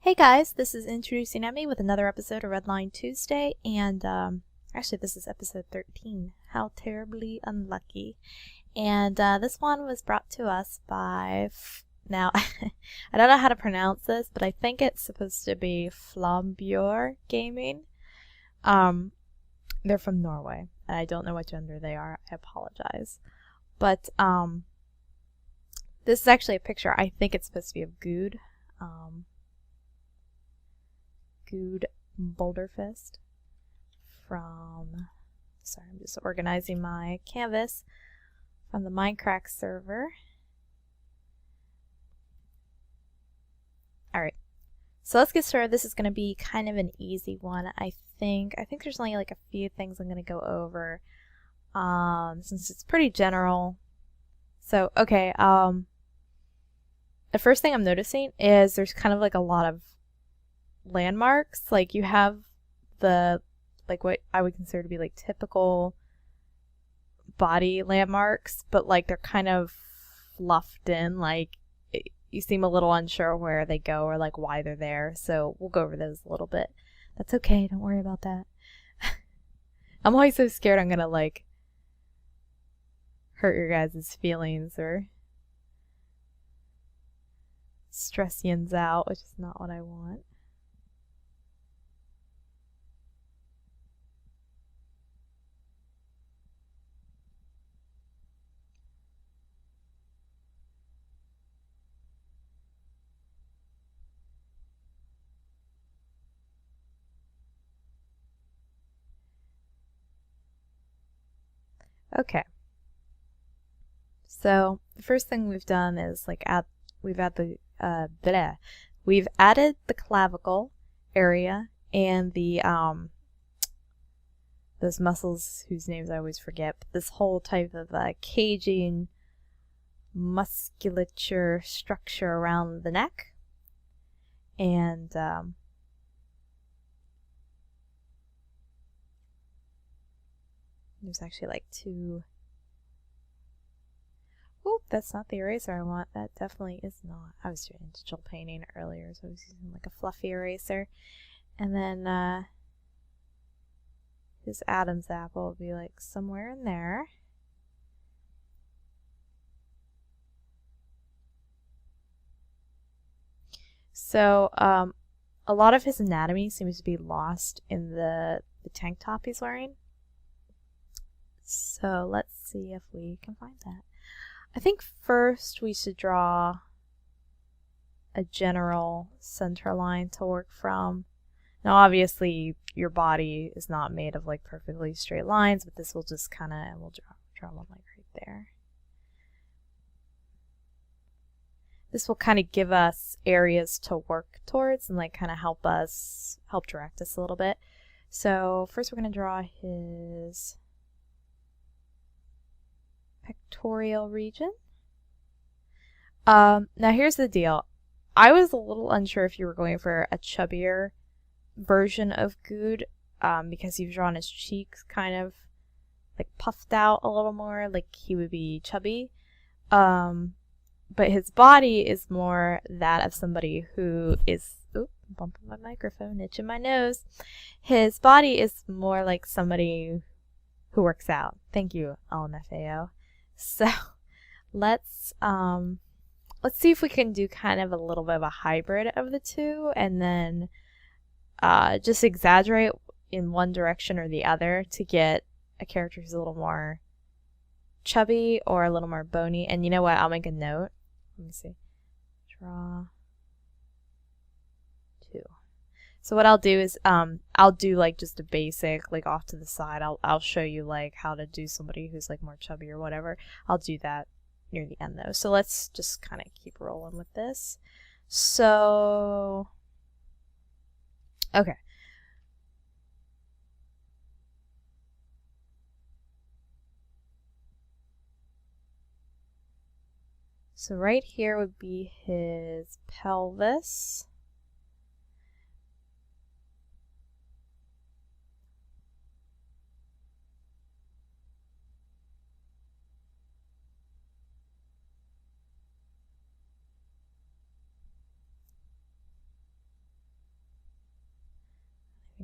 Hey guys, this is Introducing Emmy with another episode of Redline Tuesday, and actually this is episode 13, How Terribly Unlucky. And this one was brought to us by, now I don't know how to pronounce this, but I think it's supposed to be Flamebeur Gaming. They're from Norway, and I don't know what gender they are, I apologize. But this is actually a picture, I think it's supposed to be of Guude. Guude-filled from, sorry, I'm just organizing my canvas from the Minecraft server. Alright, so let's get started. This is going to be kind of an easy one, I think. I think there's only like a few things I'm going to go over since it's pretty general. So, okay, the first thing I'm noticing is there's kind of like a lot of landmarks. Like you have the, like what I would consider to be like typical body landmarks, but like they're kind of fluffed in, like you seem a little unsure where they go or like why they're there. So we'll go over those a little bit. That's okay, don't worry about that. I'm always so scared I'm gonna like hurt your guys' feelings or stress yins out, which is not what I want. Okay, so the first thing we've done is like we've added the clavicle area and the those muscles whose names I always forget, but this whole type of caging musculature structure around the neck, and there's actually like two. Oh, that's not the eraser I want. That definitely is not. I was doing digital painting earlier, so I was using like a fluffy eraser. And then his Adam's apple will be like somewhere in there. So a lot of his anatomy seems to be lost in the tank top he's wearing. So let's see if we can find that. I think first we should draw a general center line to work from. Now obviously your body is not made of like perfectly straight lines, but this will just kind of, we'll draw one like right there. This will kind of give us areas to work towards and like kind of help direct us a little bit. So first we're going to draw his pectoral region. Now here's the deal. I was a little unsure if you were going for a chubbier version of Guude, because you've drawn his cheeks kind of like puffed out a little more, like he would be chubby. But his body is more that of somebody who is, oop, bumping my microphone, itching my nose. His body is more like somebody who works out. Thank you, LMFAO. So let's see if we can do kind of a little bit of a hybrid of the two, and then just exaggerate in one direction or the other to get a character who's a little more chubby or a little more bony. And you know what? I'll make a note. Let me see. Draw 2. So what I'll do is I'll do like just a basic like off to the side. I'll show you like how to do somebody who's like more chubby or whatever. I'll do that near the end though. So let's just kind of keep rolling with this. So okay. So right here would be his pelvis.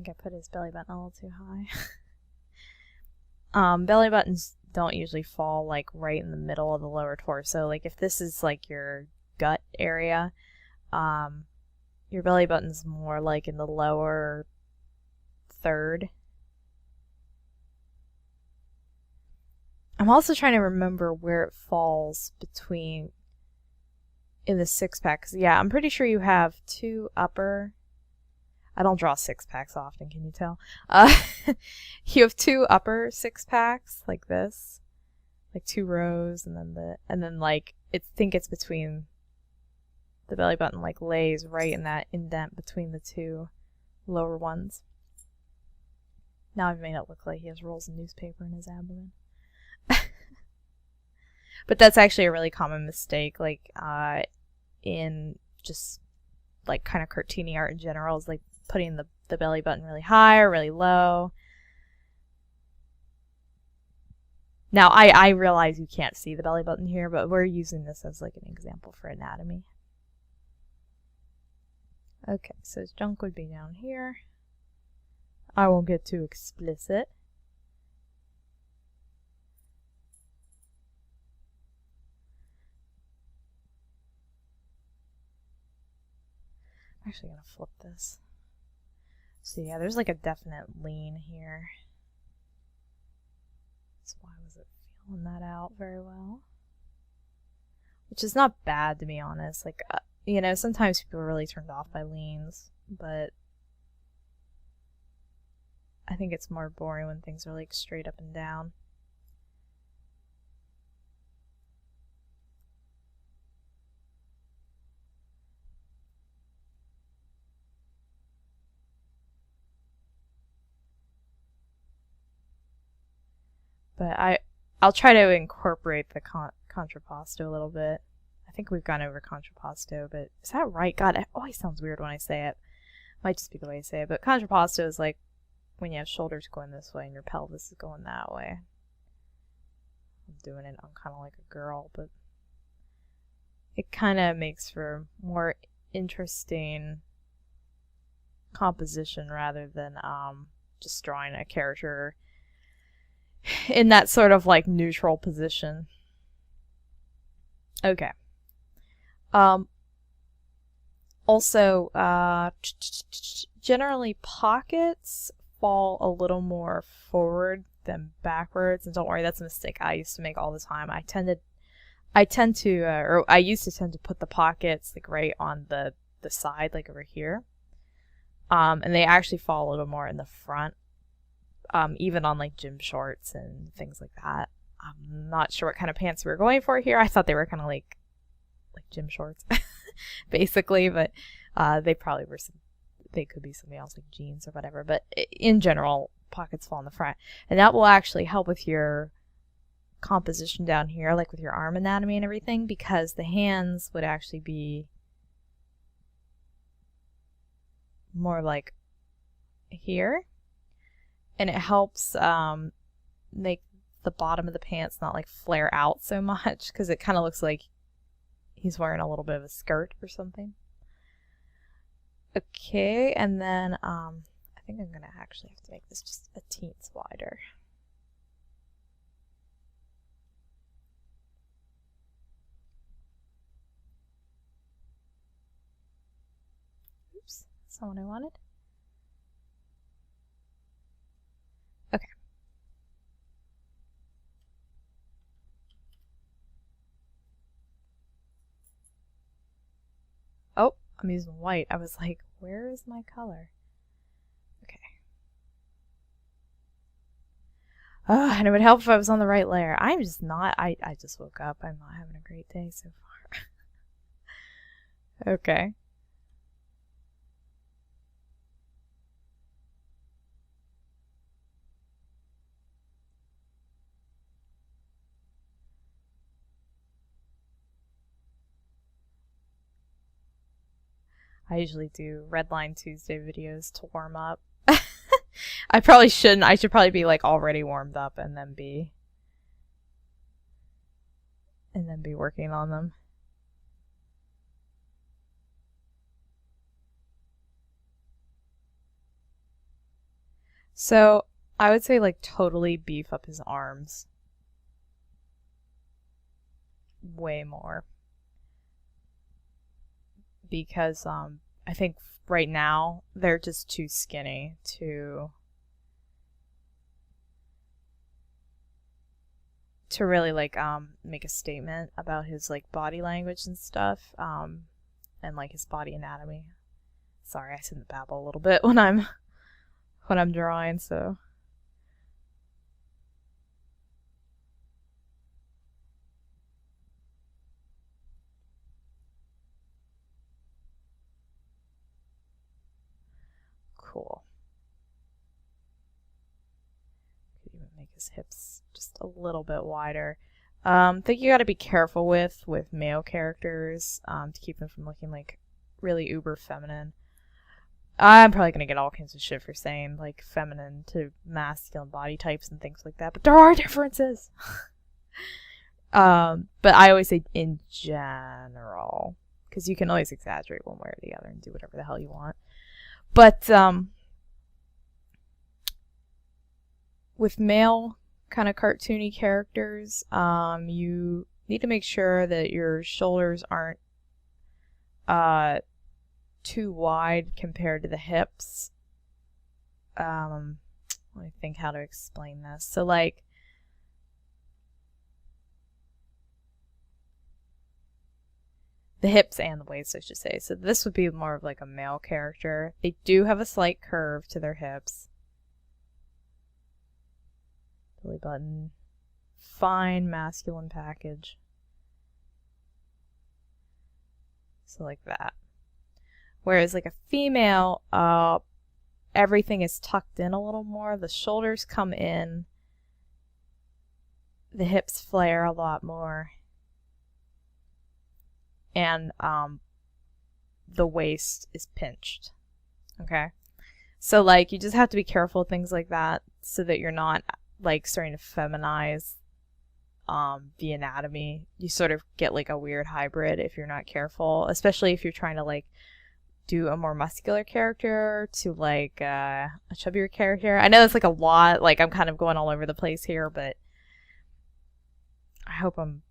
think I put his belly button a little too high. Belly buttons don't usually fall like right in the middle of the lower torso. Like if this is like your gut area, your belly button's more like in the lower third. I'm also trying to remember where it falls between in the six-pack. Yeah, I'm pretty sure you have two upper... I don't draw six-packs often, can you tell? You have two upper six-packs, like this. Like 2 rows, and then like, I think it's between the belly button, like lays right in that indent between the two lower ones. Now I've made it look like he has rolls of newspaper in his abdomen. But that's actually a really common mistake, like in just like kind of cartoony art in general, is like putting the belly button really high or really low. Now I realize you can't see the belly button here, but we're using this as like an example for anatomy. Okay, so his junk would be down here. I won't get too explicit. I'm actually gonna flip this. So yeah, there's like a definite lean here. So why was it feeling that out very well? Which is not bad, to be honest. Like, you know, sometimes people are really turned off by leans, but I think it's more boring when things are like straight up and down. But I'll try to incorporate the contrapposto a little bit. I think we've gone over contrapposto, but is that right? God, it always sounds weird when I say it. Might just be the way I say it, but contrapposto is like when you have shoulders going this way and your pelvis is going that way. I'm doing it, I'm kind of like a girl, but it kind of makes for more interesting composition rather than just drawing a character in that sort of like neutral position. Okay. Also, generally pockets fall a little more forward than backwards, and don't worry, that's a mistake I used to make all the time. I used to tend to put the pockets like right on the side, like over here, and they actually fall a little more in the front. Even on like gym shorts and things like that. I'm not sure what kind of pants we were going for here. I thought they were kind of like gym shorts, basically, but they probably were they could be something else like jeans or whatever. But in general, pockets fall in the front, and that will actually help with your composition down here, like with your arm anatomy and everything, because the hands would actually be more like here. And it helps make the bottom of the pants not like flare out so much, because it kind of looks like he's wearing a little bit of a skirt or something. Okay, and then I think I'm gonna actually have to make this just a teens wider. Oops, that's not what I wanted. Okay. Oh, I'm using white. I was like, where is my color? Okay. And it would help if I was on the right layer. I'm just not. I just woke up. I'm not having a great day so far. Okay. I usually do Redline Tuesday videos to warm up. I probably shouldn't. I should probably be like already warmed up and then be working on them. So I would say like totally beef up his arms. Way more. Because I think right now they're just too skinny to really like make a statement about his like body language and stuff, and like his body anatomy. Sorry, I tend to babble a little bit when I'm drawing, so cool. Could even make his hips just a little bit wider. I think you got to be careful with male characters to keep them from looking like really uber feminine. I'm probably gonna get all kinds of shit for saying like feminine to masculine body types and things like that, but there are differences. But I always say in general, because you can always exaggerate one way or the other and do whatever the hell you want. But with male kind of cartoony characters, you need to make sure that your shoulders aren't too wide compared to the hips. Let me think how to explain this. So like the hips and the waist, I should say. So this would be more of like a male character. They do have a slight curve to their hips. Belly button. Fine masculine package. So like that. Whereas like a female, everything is tucked in a little more. The shoulders come in. The hips flare a lot more. And the waist is pinched. Okay? So like you just have to be careful with things like that so that you're not like starting to feminize the anatomy. You sort of get like a weird hybrid if you're not careful, especially if you're trying to like do a more muscular character to like a chubbier character. I know it's like a lot, like I'm kind of going all over the place here, but I hope I'm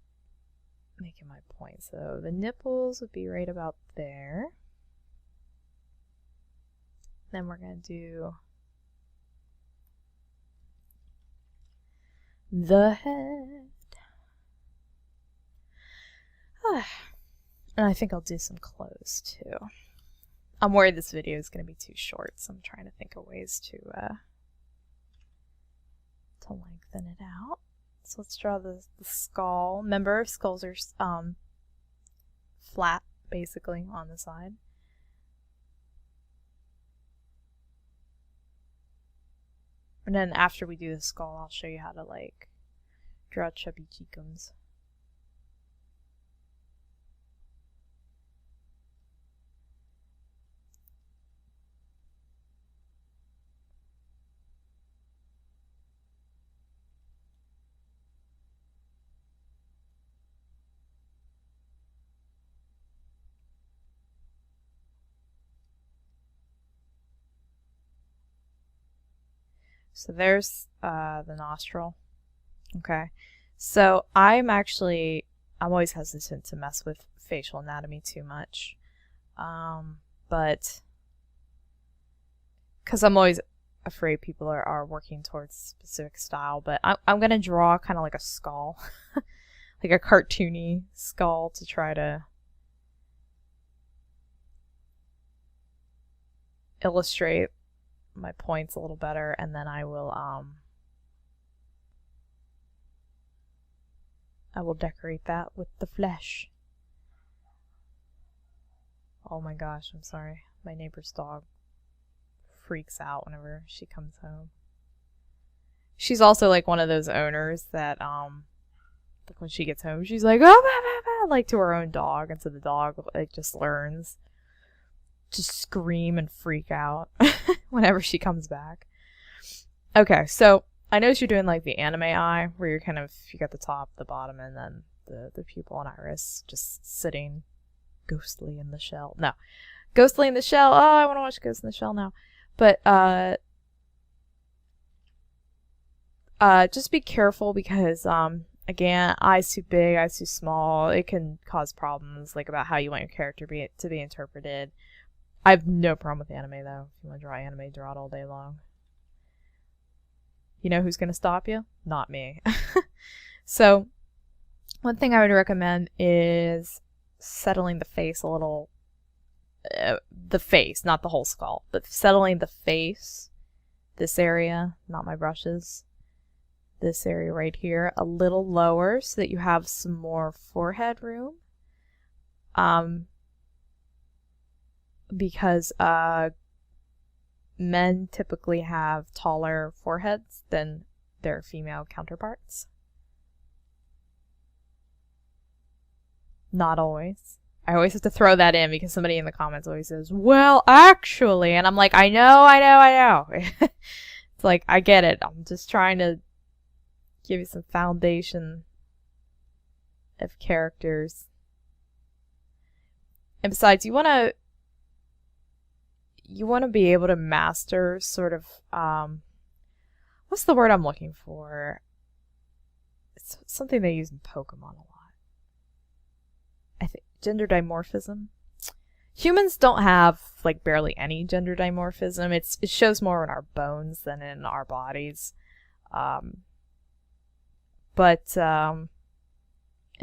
making my point. So the nipples would be right about there. Then we're going to do the head. And I think I'll do some clothes too. I'm worried this video is going to be too short, so I'm trying to think of ways to lengthen it out. So let's draw the skull. Remember, skulls are flat, basically, on the side. And then after we do the skull, I'll show you how to, like, draw chubby cheekums. So there's the nostril. Okay. So I'm always hesitant to mess with facial anatomy too much. But because I'm always afraid people are working towards a specific style, but I'm going to draw kind of like a skull. Like a cartoony skull to try to illustrate my points a little better, and then I will decorate that with the flesh. Oh my gosh, I'm sorry. My neighbor's dog freaks out whenever she comes home. She's also like one of those owners that like when she gets home, she's like, oh, bah, bah, bah, like to her own dog, and so the dog like just learns to scream and freak out whenever she comes back. Okay, so I noticed you're doing like the anime eye, where you're you got the top, the bottom, and then the pupil and iris just sitting ghostly in the shell. No, ghostly in the shell. Oh, I want to watch Ghost in the Shell now. But Just be careful because, again, eyes too big, eyes too small, it can cause problems, like, about how you want your character to be interpreted. I have no problem with anime, though. If you want to draw anime, draw it all day long. You know who's going to stop you? Not me. So, one thing I would recommend is settling the face a little. The face, not the whole skull, but settling the face, this area, not my brushes, this area right here, a little lower so that you have some more forehead room. Because men typically have taller foreheads than their female counterparts. Not always. I always have to throw that in because somebody in the comments always says, well, actually, and I'm like, I know. It's like, I get it. I'm just trying to give you some foundation of characters. And besides, you want to be able to master sort of, what's the word I'm looking for? It's something they use in Pokemon a lot. I think gender dimorphism. Humans don't have like barely any gender dimorphism. It shows more in our bones than in our bodies. And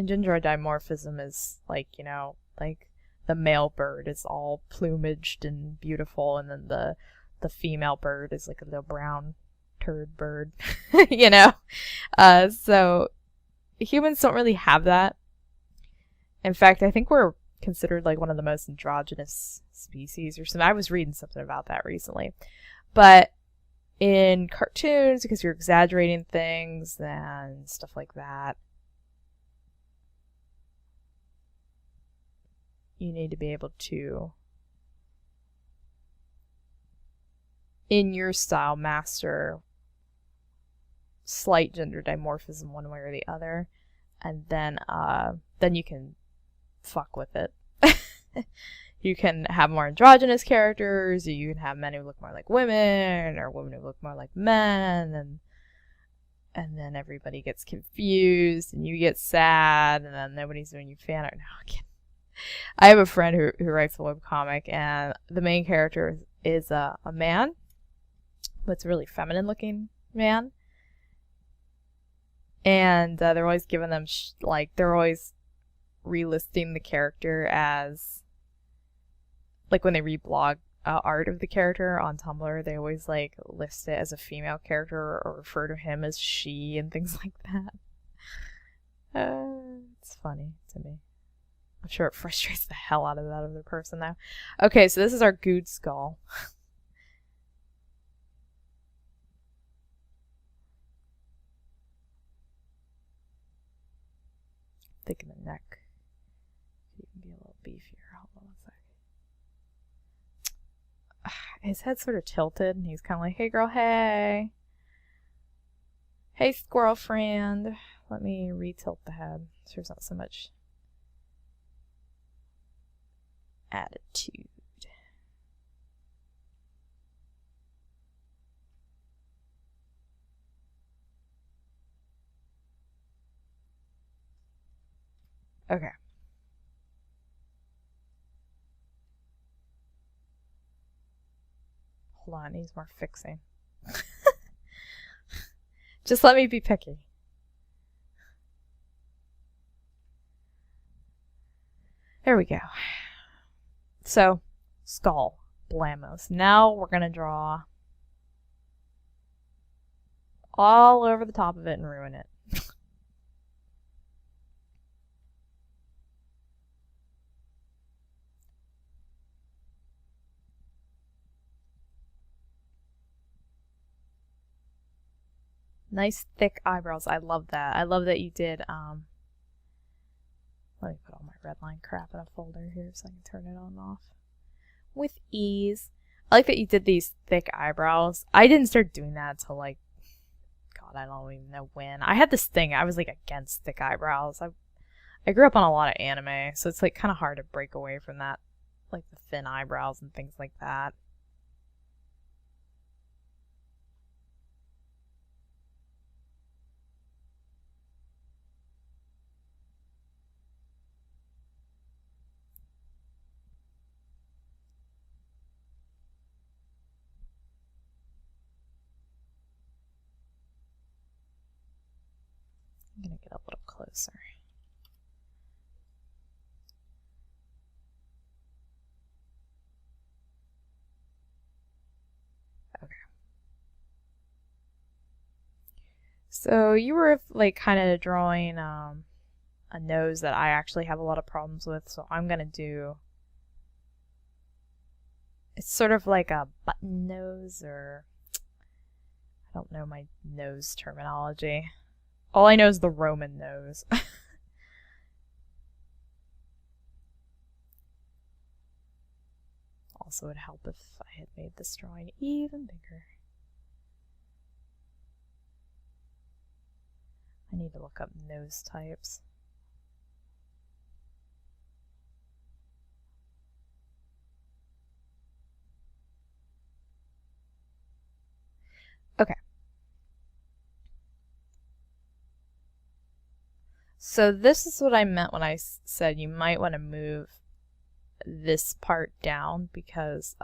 gender dimorphism is like, you know, like the male bird is all plumaged and beautiful, and then the female bird is like a little brown turd bird, you know? So humans don't really have that. In fact, I think we're considered like one of the most androgynous species or something. I was reading something about that recently. But in cartoons, because you're exaggerating things and stuff like that, you need to be able to, in your style, master slight gender dimorphism one way or the other, and then you can fuck with it. You can have more androgynous characters, or you can have men who look more like women, or women who look more like men, and then everybody gets confused, and you get sad, and then nobody's doing you fan art. No, I have a friend who writes a webcomic, and the main character is a man, but it's a really feminine looking man. And they're always giving them, they're always relisting the character as, like when they reblog art of the character on Tumblr, they always like list it as a female character or refer to him as she and things like that. It's funny to me. I'm sure it frustrates the hell out of that other person now. Okay, so this is our Guude skull. Thicken the neck. You can be a little beefier. Hold on one sec. His head's sort of tilted, and he's kind of like, hey girl, hey. Hey squirrel friend. Let me retilt the head so there's not so much attitude. Okay. Hold on, needs more fixing. Just let me be picky. There we go. So, skull, blamos. Now we're gonna draw all over the top of it and ruin it. Nice thick eyebrows. I love that. I love that you did, let me put all my Redline crap in a folder here so I can turn it on and off with ease. I like that you did these thick eyebrows. I didn't start doing that until like, God, I don't even know when. I had this thing, I was like against thick eyebrows. I grew up on a lot of anime, so it's like kind of hard to break away from that, like the thin eyebrows and things like that. closer. Okay. So you were like kind of drawing a nose that I actually have a lot of problems with, so I'm gonna do, it's sort of like a button nose, or I don't know my nose terminology. All I know is the Roman nose. Also would help if I had made this drawing even bigger. I need to look up nose types. Okay. So this is what I meant when I said you might want to move this part down, because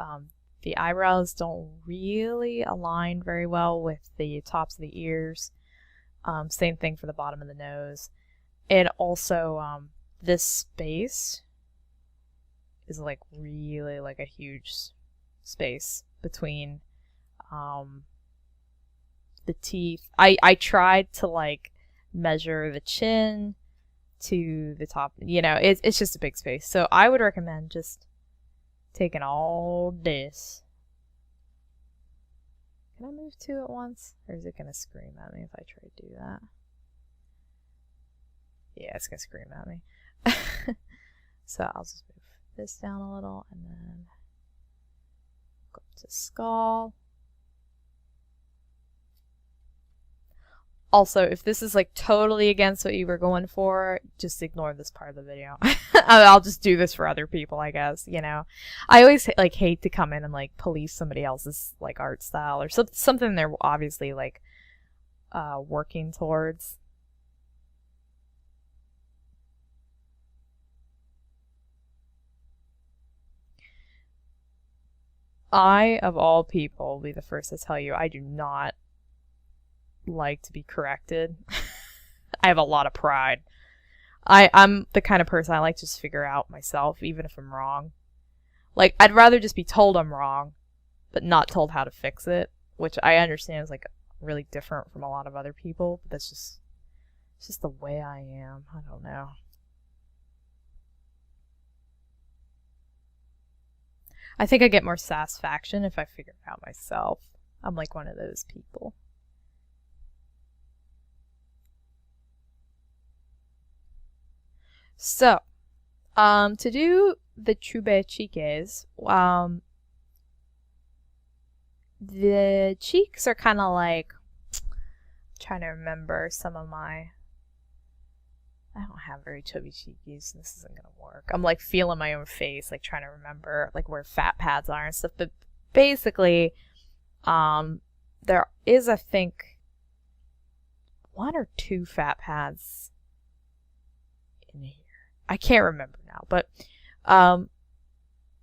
the eyebrows don't really align very well with the tops of the ears. Same thing for the bottom of the nose. And also this space is like really like a huge space between the teeth. I tried to like measure the chin to the top, you know, it's just a big space. So I would recommend just taking all this. Can I move two at once? Or is it going to scream at me if I try to do that? Yeah, it's going to scream at me. So I'll just move this down a little and then go up to skull. Also, if this is like totally against what you were going for, just ignore this part of the video. I'll just do this for other people, I guess, you know. I always like hate to come in and like police somebody else's like art style or something they're obviously like working towards. I, of all people, will be the first to tell you I do not like to be corrected. I have a lot of pride. I'm the kind of person I like to just figure out myself, even if I'm wrong. Like, I'd rather just be told I'm wrong, but not told how to fix it, which I understand is like really different from a lot of other people, but that's just, it's just the way I am. I don't know. I think I get more satisfaction if I figure it out myself. I'm like one of those people. So, to do the chubby cheeks, the cheeks are kind of like, I'm trying to remember some of my, I don't have very chubby cheekies, so this isn't gonna work. I'm like feeling my own face, like trying to remember like where fat pads are and stuff, but basically, there is, I think, 1 or 2 fat pads in here. I can't remember now, but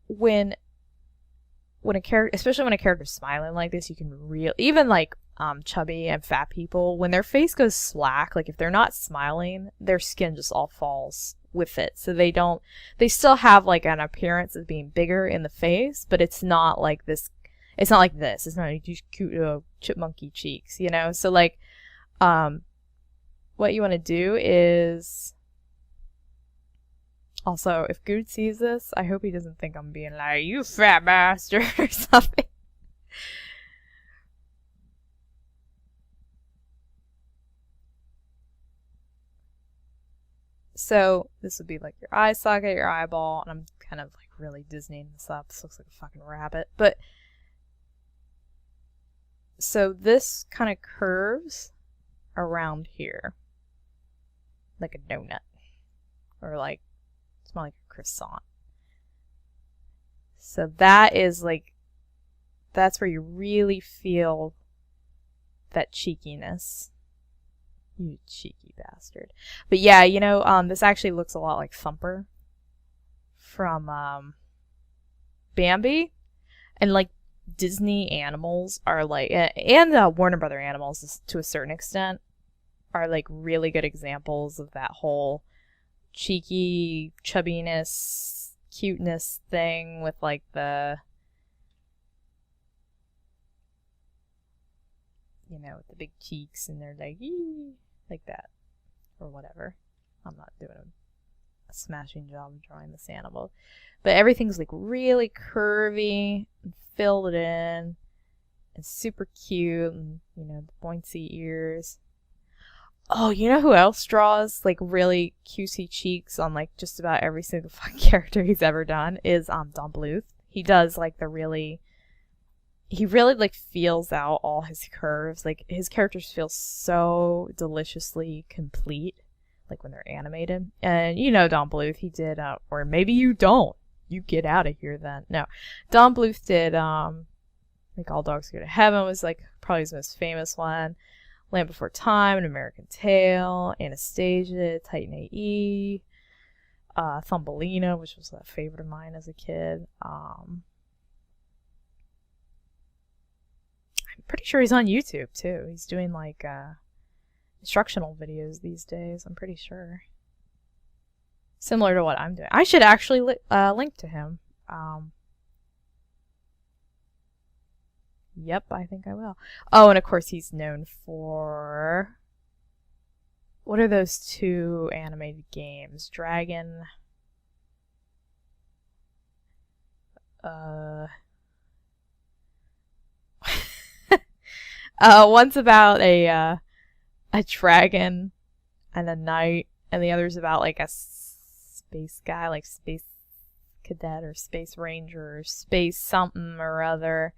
when a character, especially when a character's smiling like this, you can even like chubby and fat people, when their face goes slack, like if they're not smiling, their skin just all falls with it. So they still have like an appearance of being bigger in the face, but it's not like this. It's not like this. It's not like these cute chipmunky cheeks, you know? So like, what you want to do is, also, if Guude sees this, I hope he doesn't think I'm being like, you fat bastard or something. So, this would be like your eye socket, your eyeball, and I'm kind of like really Disneying this up. This looks like a fucking rabbit. But, so this kind of curves around here. Like a donut. Or like, it's more like a croissant. So that is like, that's where you really feel that cheekiness. You cheeky bastard. But yeah, you know, this actually looks a lot like Thumper from Bambi. And like Disney animals are like, and Warner Brother animals to a certain extent, are like really good examples of that whole cheeky chubbiness, cuteness thing with like the, you know, with the big cheeks and they're like, ee, like that, or whatever. I'm not doing a smashing job of drawing this animal. But everything's like really curvy and filled in and super cute and, you know, the pointy ears. Oh, you know who else draws like really cutesy cheeks on like just about every single fucking character he's ever done is Don Bluth. He does like the really, he really like feels out all his curves. Like his characters feel so deliciously complete, like when they're animated. And you know Don Bluth, he did, or maybe you don't. You get out of here then. No, Don Bluth did like All Dogs Go to Heaven was like probably his most famous one. Land Before Time, An American Tail, Anastasia, Titan AE, Thumbelina, which was a favorite of mine as a kid. I'm pretty sure he's on YouTube too. He's doing like instructional videos these days, I'm pretty sure. Similar to what I'm doing. I should actually link to him. Yep, I think I will. Oh, and of course he's known for... What are those two animated games? Dragon... one's about a dragon and a knight, and the other's about like a space guy, like space cadet or space ranger or space something or other.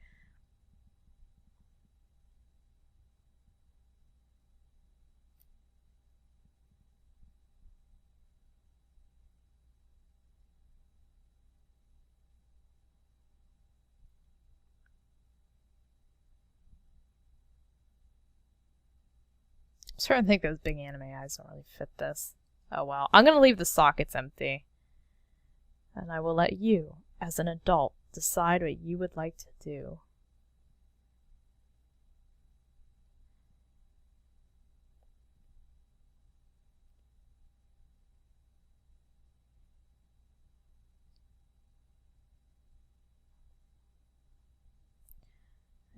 I'm starting to think those big anime eyes don't really fit this. Oh well. I'm gonna leave the sockets empty. And I will let you, as an adult, decide what you would like to do.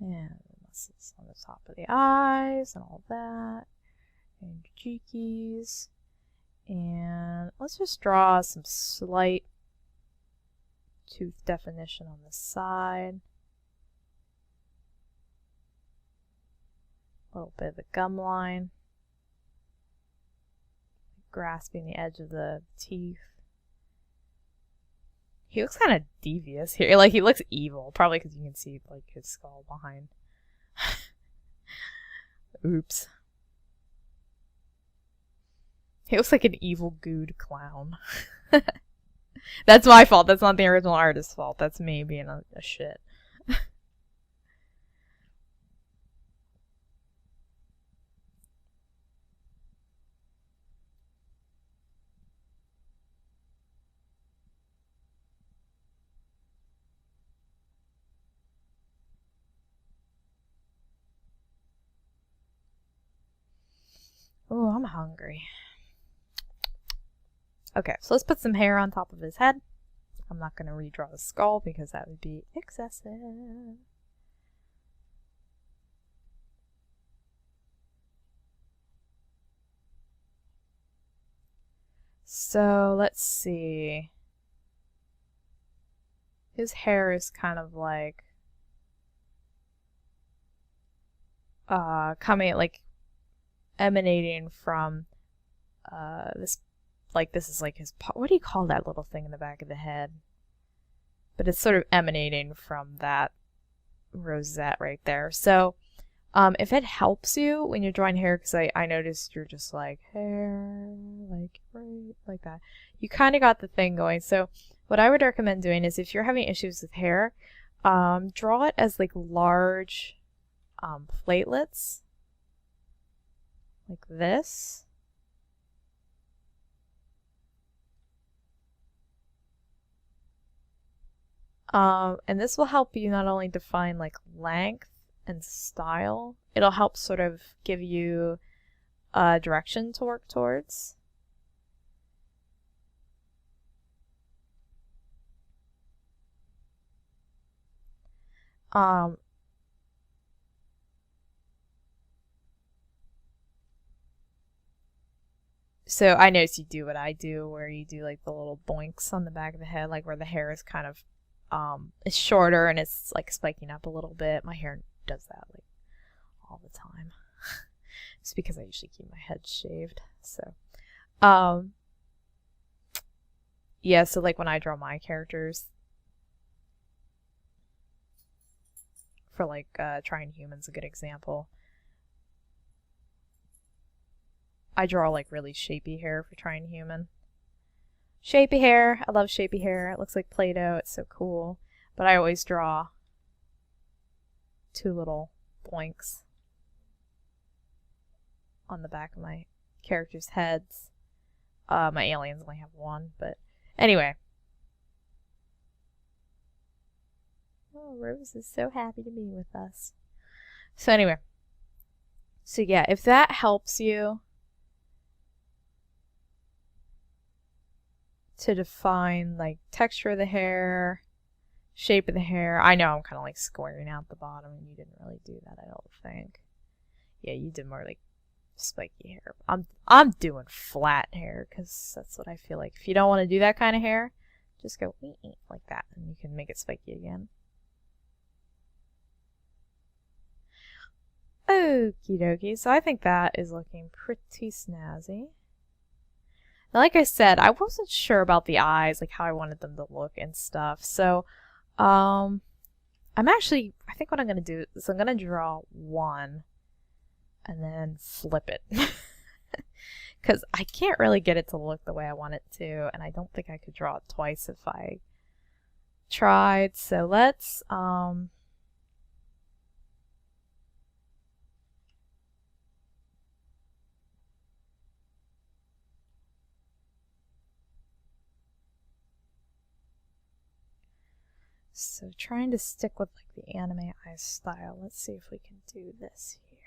And the muscles on the top of the eyes and all that. And cheekies. And let's just draw some slight tooth definition on the side. A little bit of the gum line. Grasping the edge of the teeth. He looks kind of devious here. Like, he looks evil. Probably because you can see, like, his skull behind. Oops. He looks like an evil Guude clown. That's my fault. That's not the original artist's fault. That's me being a shit. Oh, I'm hungry. Okay, so let's put some hair on top of his head. I'm not going to redraw the skull because that would be excessive. So, let's see. His hair is kind of like coming, like, emanating from this, like, this is like his, what do you call that little thing in the back of the head? But it's sort of emanating from that rosette right there. So if it helps you when you're drawing hair, because I noticed you're just like, hair, like, right, like that. You kind of got the thing going. So what I would recommend doing is if you're having issues with hair, draw it as like large platelets. Like this. And this will help you not only define like length and style, it'll help sort of give you direction to work towards. So I noticed you do what I do, where you do like the little boinks on the back of the head, like where the hair is kind of it's shorter and it's like spiking up a little bit. My hair does that like all the time. It's because I usually keep my head shaved. So yeah, so like when I draw my characters for like Trying Human's a good example. I draw like really shapy hair for Trying Human. Shapy hair. I love shapy hair. It looks like Play-Doh. It's so cool. But I always draw two little boinks on the back of my characters' heads. My aliens only have one, but anyway. Oh, Rose is so happy to be with us. So anyway. So yeah, if that helps you to define like texture of the hair, shape of the hair. I know I'm kind of like squaring out the bottom and you didn't really do that, I don't think. Yeah, you did more like spiky hair. I'm doing flat hair because that's what I feel like. If you don't want to do that kind of hair, just go like that and you can make it spiky again. Okie dokie, so I think that is looking pretty snazzy. Now, like I said, I wasn't sure about the eyes, like how I wanted them to look and stuff. So, I think what I'm going to do is I'm going to draw one and then flip it. Because I can't really get it to look the way I want it to, and I don't think I could draw it twice if I tried. So let's, so trying to stick with like the anime eye style. Let's see if we can do this here.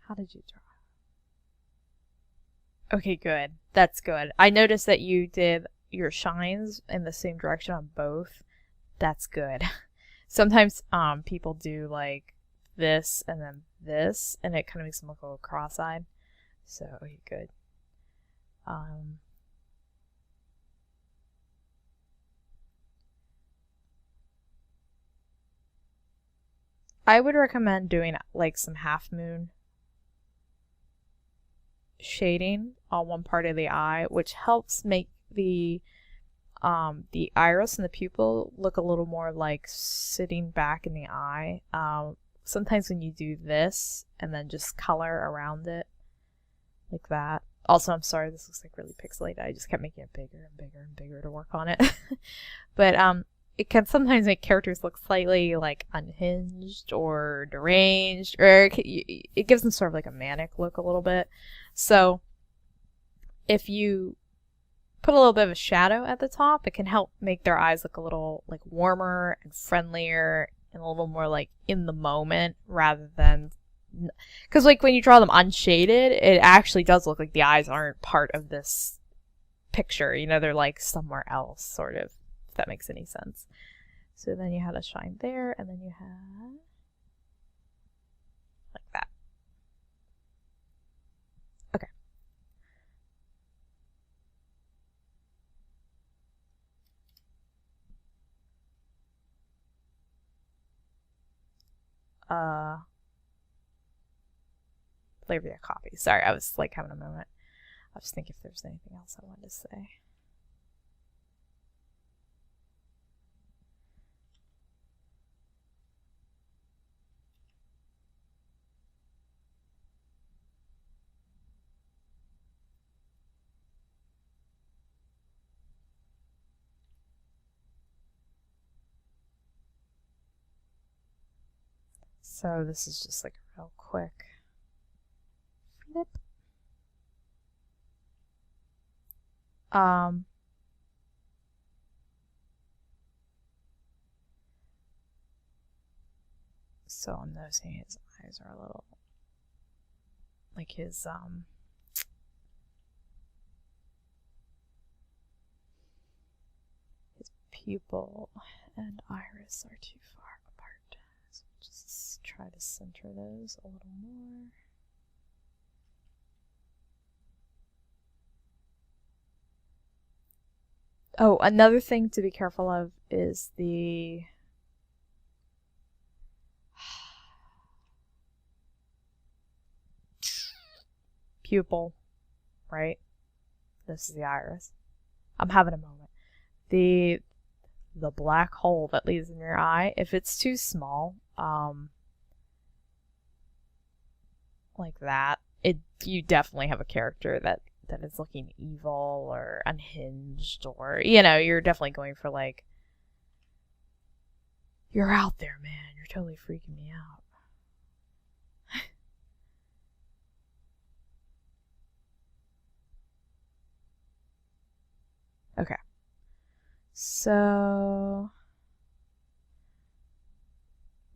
How did you draw? Okay, good. That's good. I noticed that you did your shines in the same direction on both. That's good. Sometimes people do like this and then this, and it kind of makes them look a little cross-eyed. So, okay, good. I would recommend doing like some half moon shading on one part of the eye, which helps make the iris and the pupil look a little more like sitting back in the eye. Sometimes when you do this and then just color around it like that. Also, I'm sorry, this looks like really pixelated. I just kept making it bigger and bigger and bigger to work on it. But it can sometimes make characters look slightly like unhinged or deranged, or it gives them sort of like a manic look a little bit. So if you put a little bit of a shadow at the top, it can help make their eyes look a little like warmer and friendlier and a little more like in the moment, rather than, because like when you draw them unshaded, it actually does look like the eyes aren't part of this picture, you know, they're like somewhere else, sort of, if that makes any sense. So then you had a shine there, and then you had like that. Okay. Flavor copy. Sorry, I was like having a moment. I was thinking if there's anything else I wanted to say. So this is just like a real quick flip. So I'm noticing his eyes are a little, like his pupil and iris are too far apart. So just try to center those a little more. Oh, another thing to be careful of is the pupil, right? This is the iris. I'm having a moment. The black hole that leads in your eye, if it's too small, like that, you definitely have a character that is looking evil or unhinged, or, you know, you're definitely going for like, you're out there, man, you're totally freaking me out. Okay. So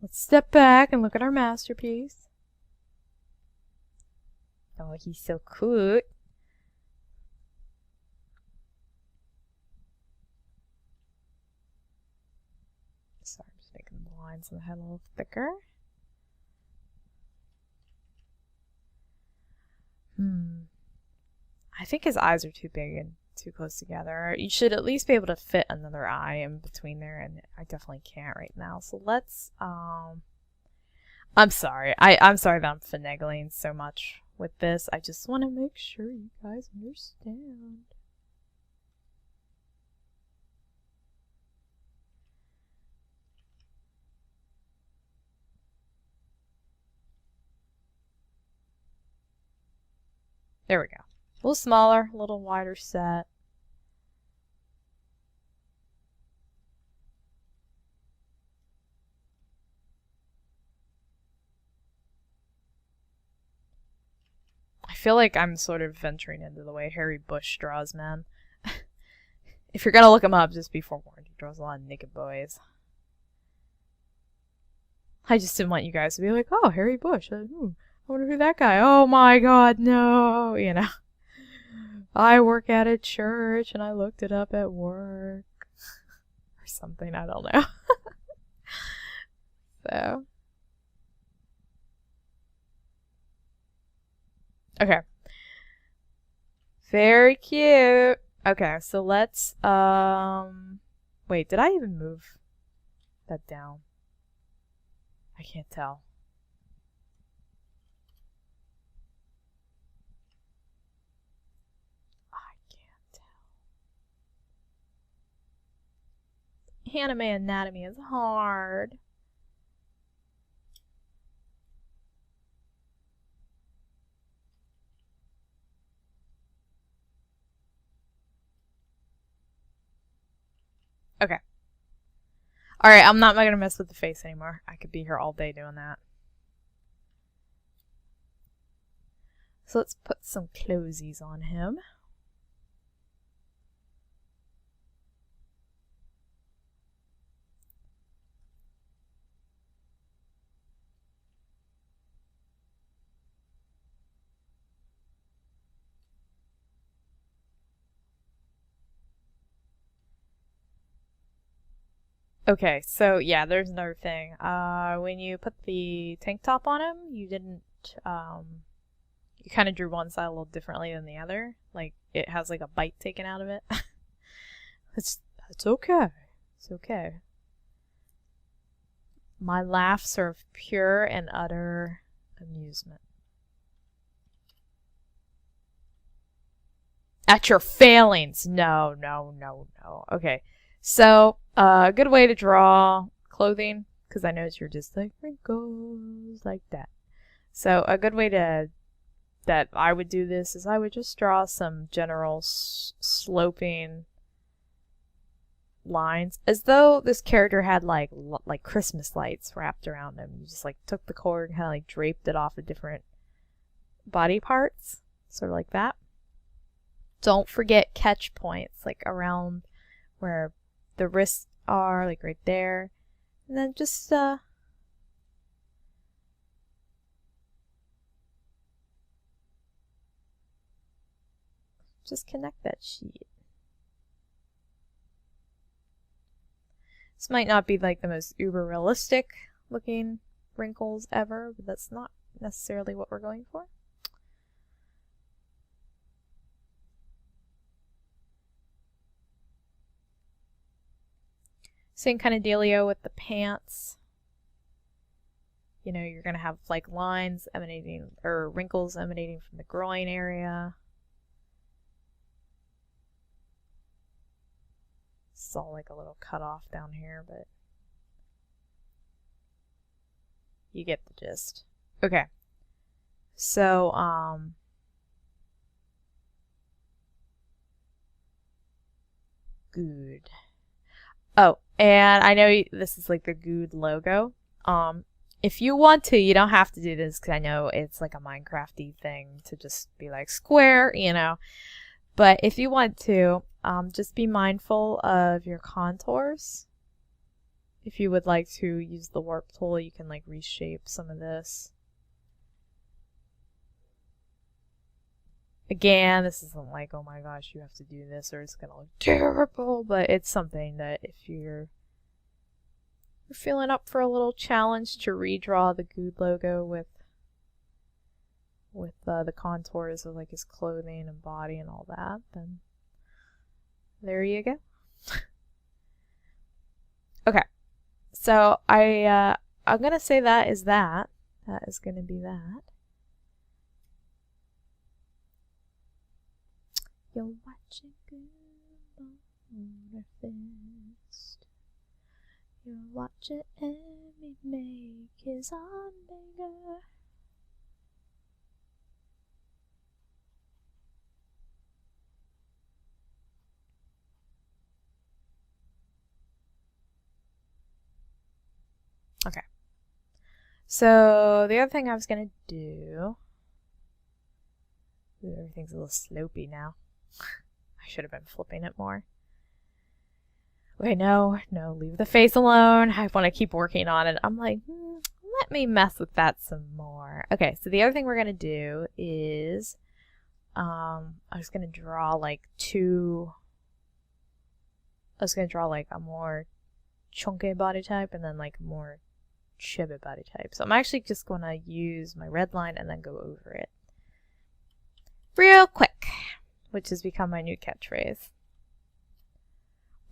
let's step back and look at our masterpiece. Oh, he's so cute. Sorry, I'm just making the lines on the head a little thicker. I think his eyes are too big and too close together. You should at least be able to fit another eye in between there, and I definitely can't right now. So let's, I'm sorry. I'm sorry that I'm finagling so much with this. I just want to make sure you guys understand. There we go. A little smaller, a little wider set. I feel like I'm sort of venturing into the way Harry Bush draws men. If you're gonna look him up, just be forewarned. He draws a lot of naked boys. I just didn't want you guys to be like, oh, Harry Bush. I wonder who that guy. Oh my god, no. You know. I work at a church and I looked it up at work. Or something, I don't know. So. Okay. Very cute. Okay, so let's, wait, did I even move that down? I can't tell. I can't tell. Anime anatomy is hard. Okay. Alright, I'm not gonna mess with the face anymore. I could be here all day doing that. So let's put some clothies on him. Okay, so yeah, there's another thing. When you put the tank top on him, you didn't, you kind of drew one side a little differently than the other. Like, it has like a bite taken out of it. It's okay. It's okay. My laughs are of pure and utter amusement. At your failings. No, no, no, no. Okay. So, a good way to draw clothing, because I notice you're just like, wrinkles, like that. So, a good way that I would do this is I would just draw some general sloping lines, as though this character had like Christmas lights wrapped around him. You just like took the cord and kind of like draped it off of different body parts, sort of like that. Don't forget catch points, like around where the wrists are, like right there. And then just connect that sheet. This might not be like the most uber realistic looking wrinkles ever, but that's not necessarily what we're going for. Same kind of dealio with the pants. You know, you're gonna have like lines emanating, or wrinkles emanating from the groin area. It's all like a little cut off down here, but you get the gist. Okay. So, Guude. Oh, and I know this is like the Guude logo. If you want to, you don't have to do this because I know it's like a Minecraft-y thing to just be like square, you know. But if you want to, just be mindful of your contours. If you would like to use the warp tool, you can like reshape some of this. Again, this isn't like, oh my gosh, you have to do this or it's gonna look terrible, but it's something that if you're feeling up for a little challenge to redraw the Guude logo with the contours of like his clothing and body and all that, then there you go. Okay, so I'm gonna say that is that. That is gonna be that. You're watching Guude Fist. You're watching Emmy make his arm bigger. Okay. So the other thing I was gonna do. Ooh, everything's a little slopey now. I should have been flipping it more. Okay, no, leave the face alone. I want to keep working on it. I'm like, let me mess with that some more. Okay, so the other thing we're going to do is, I was going to draw like a more chunky body type and then like a more chubby body type. So I'm actually just going to use my red line and then go over it real quick, which has become my new catchphrase.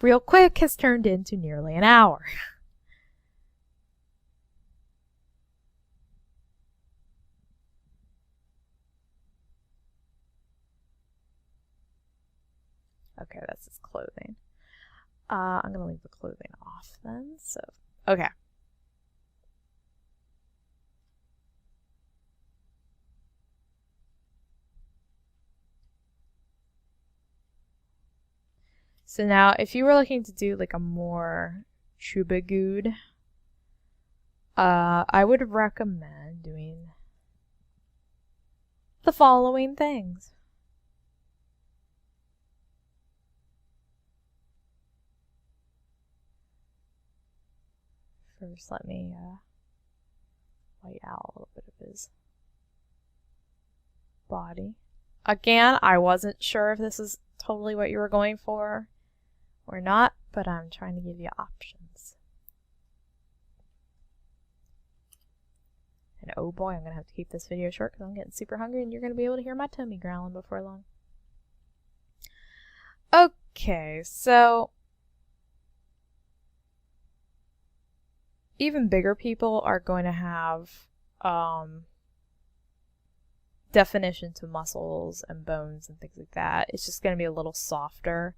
Real quick has turned into nearly an hour. Okay, that's his clothing. I'm gonna leave the clothing off then, so, okay. So now, if you were looking to do like a more chubby Guude, I would recommend doing the following things. First, let me white out a little bit of his body. Again, I wasn't sure if this is totally what you were going for or not, but I'm trying to give you options. And oh boy, I'm going to have to keep this video short because I'm getting super hungry and you're going to be able to hear my tummy growling before long. Okay, so even bigger people are going to have definition to muscles and bones and things like that. It's just going to be a little softer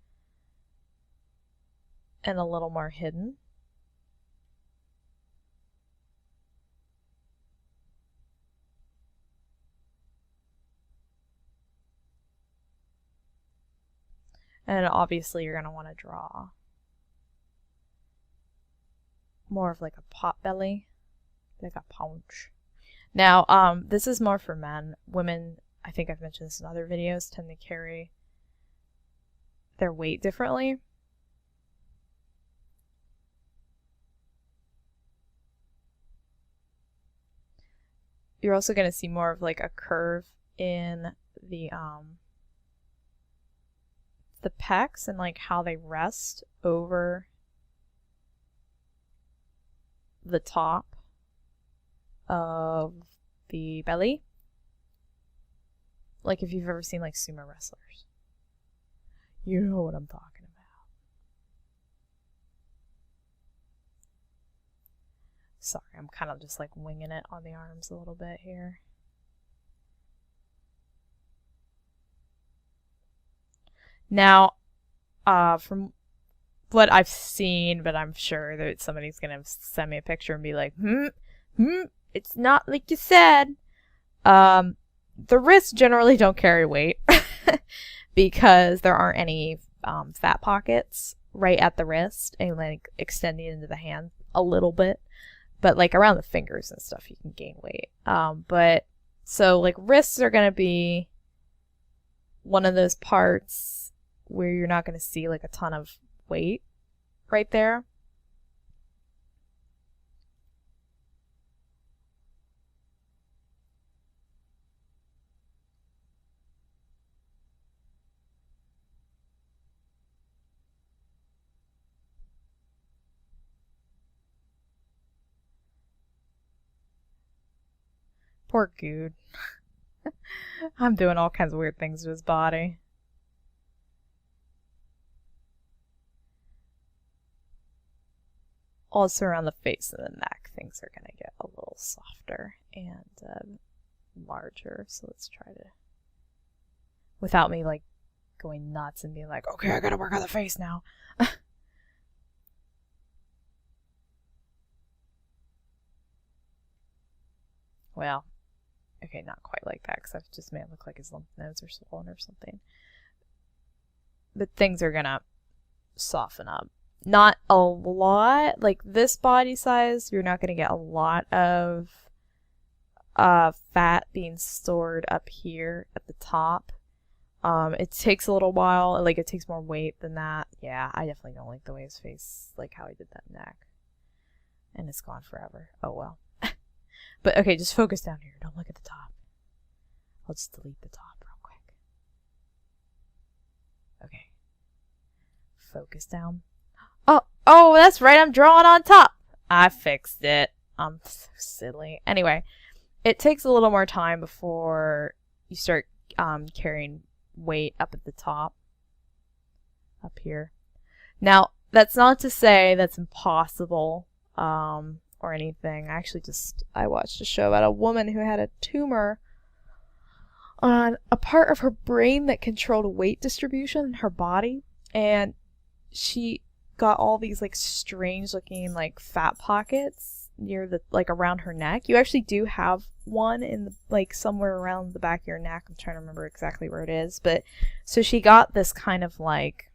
and a little more hidden. And obviously you're going to want to draw more of like a pot belly, like a paunch. Now, this is more for men. Women, I think I've mentioned this in other videos, tend to carry their weight differently. You're also going to see more of like a curve in the pecs and like how they rest over the top of the belly. Like if you've ever seen like sumo wrestlers. You know what I'm talking about. Sorry, I'm kind of just like winging it on the arms a little bit here. Now, from what I've seen, but I'm sure that somebody's gonna send me a picture and be like, it's not like you said. The wrists generally don't carry weight because there aren't any fat pockets right at the wrist and like extending into the hand a little bit, but like around the fingers and stuff you can gain weight. But so like wrists are gonna be one of those parts where you're not gonna see like a ton of weight right there. Poor Guude. I'm doing all kinds of weird things to his body. Also around the face and the neck, things are going to get a little softer and larger. So let's try to, without me like going nuts and being like, okay, I gotta work on the face now. Well, okay, not quite like that because I've just made it look like his lymph nodes are swollen or something. But things are gonna soften up. Not a lot. Like this body size, you're not gonna get a lot of fat being stored up here at the top. It takes a little while. Like it takes more weight than that. Yeah, I definitely don't like the way his face, like how he did that neck. And it's gone forever. Oh well. But okay, just focus down here. Don't look at the top. I'll just delete the top real quick. Okay. Focus down. Oh, that's right. I'm drawing on top. I fixed it. I'm so silly. Anyway, it takes a little more time before you start carrying weight up at the top. Up here. Now, that's not to say that's impossible. Or anything. I watched a show about a woman who had a tumor on a part of her brain that controlled weight distribution in her body, and she got all these like strange looking like fat pockets near the like around her neck. You actually do have one in the, like somewhere around the back of your neck. I'm trying to remember exactly where it is, but so she got this kind of like,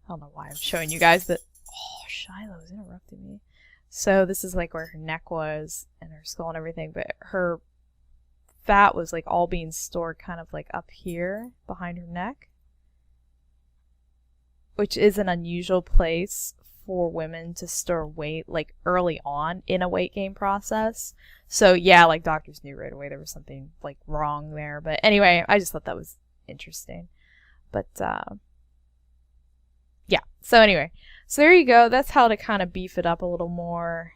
I don't know why I'm showing you guys that. Oh, Shiloh's interrupting me. So this is like where her neck was and her skull and everything, but her fat was like all being stored kind of like up here behind her neck, which is an unusual place for women to store weight like early on in a weight gain process. So yeah, like doctors knew right away there was something like wrong there. But anyway, I just thought that was interesting. But yeah, so anyway. So there you go. That's how to kind of beef it up a little more.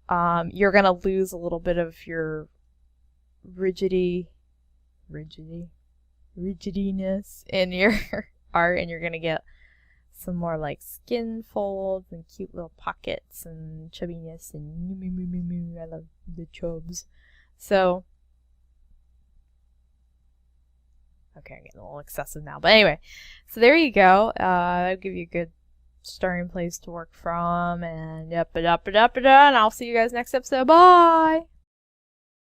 You're going to lose a little bit of your rigidiness in your art, and you're going to get some more like skin folds and cute little pockets and chubbiness and I love the chubs. So okay, I'm getting a little excessive now. But anyway, so there you go. That'll give you a good starting place to work from. And and I'll see you guys next episode. Bye!